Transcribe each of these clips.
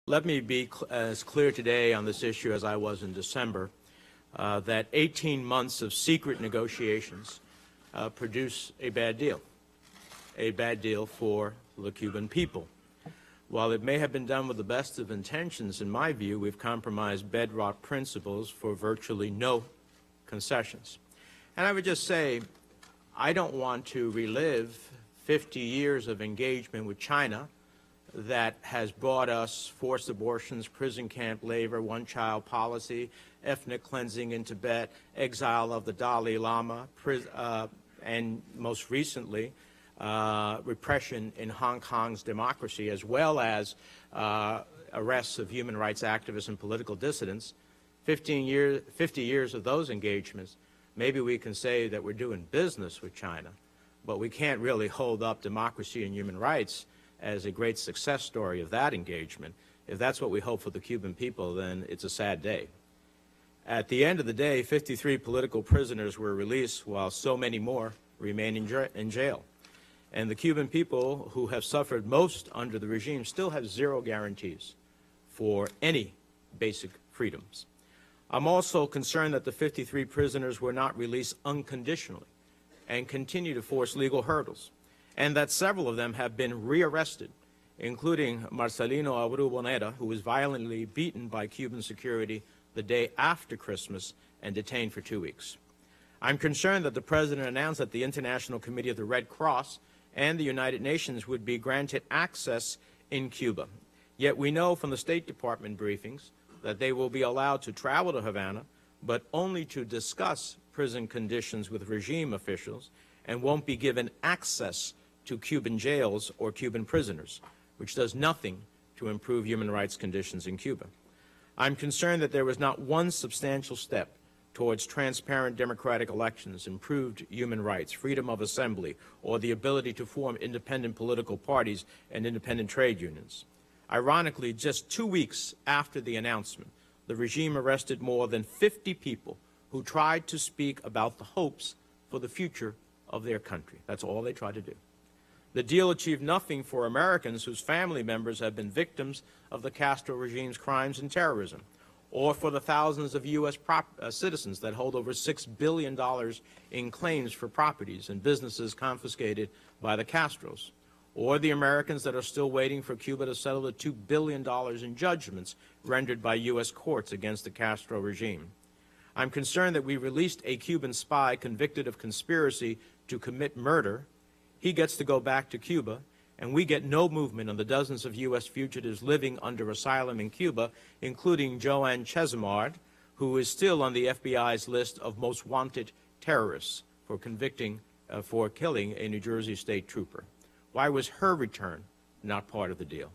Let me be as clear today on this issue as I was in December, that 18 months of secret negotiations produce a bad deal for the Cuban people. While it may have been done with the best of intentions, in my view, we've compromised bedrock principles for virtually no concessions. And I would just say, I don't want to relive 50 years of engagement with China that has brought us forced abortions, prison camp labor, one-child policy, ethnic cleansing in Tibet, exile of the Dalai Lama, and most recently, repression in Hong Kong's democracy, as well as arrests of human rights activists and political dissidents. 50 years of those engagements, maybe we can say that we're doing business with China, but we can't really hold up democracy and human rights as a great success story of that engagement. If that's what we hope for the Cuban people, then it's a sad day. At the end of the day, 53 political prisoners were released, while so many more remain in jail. And the Cuban people, who have suffered most under the regime, still have zero guarantees for any basic freedoms. I'm also concerned that the 53 prisoners were not released unconditionally and continue to face legal hurdles, and that several of them have been rearrested, including Marcelino Abreu Boneta, who was violently beaten by Cuban security the day after Christmas and detained for 2 weeks. I'm concerned that the President announced that the International Committee of the Red Cross and the United Nations would be granted access in Cuba. Yet we know from the State Department briefings that they will be allowed to travel to Havana, but only to discuss prison conditions with regime officials, and won't be given access to Cuban jails or Cuban prisoners, which does nothing to improve human rights conditions in Cuba. I'm concerned that there was not one substantial step towards transparent democratic elections, improved human rights, freedom of assembly, or the ability to form independent political parties and independent trade unions. Ironically, just 2 weeks after the announcement, the regime arrested more than 50 people who tried to speak about the hopes for the future of their country. That's all they tried to do. The deal achieved nothing for Americans whose family members have been victims of the Castro regime's crimes and terrorism, or for the thousands of U.S. citizens that hold over $6 billion in claims for properties and businesses confiscated by the Castros, or the Americans that are still waiting for Cuba to settle the $2 billion in judgments rendered by U.S. courts against the Castro regime. I'm concerned that we released a Cuban spy convicted of conspiracy to commit murder. He gets to go back to Cuba, and we get no movement on the dozens of U.S. fugitives living under asylum in Cuba, including Joanne Chesimard, who is still on the FBI's list of most wanted terrorists for killing a New Jersey state trooper. Why was her return not part of the deal?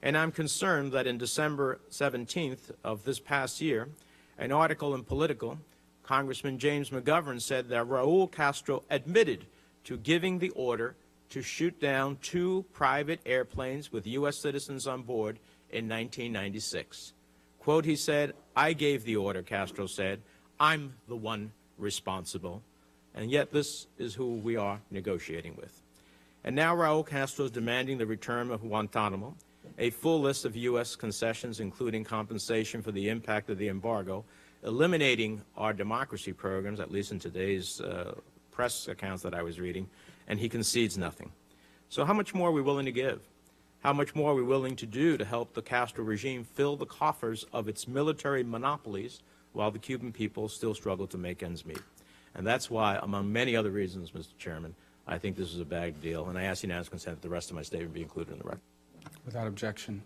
And I'm concerned that in December 17th of this past year, an article in Politico, Congressman James McGovern said that Raul Castro admitted to giving the order to shoot down 2 private airplanes with U.S. citizens on board in 1996. Quote, he said, "I gave the order," Castro said. "I'm the one responsible." And yet this is who we are negotiating with. And now Raul Castro is demanding the return of Guantanamo, a full list of U.S. concessions, including compensation for the impact of the embargo, eliminating our democracy programs, at least in today's press accounts that I was reading, and he concedes nothing. So how much more are we willing to give? How much more are we willing to do to help the Castro regime fill the coffers of its military monopolies while the Cuban people still struggle to make ends meet? And that's why, among many other reasons, Mr. Chairman, I think this is a bad deal, and I ask unanimous consent that the rest of my statement be included in the record. Without objection.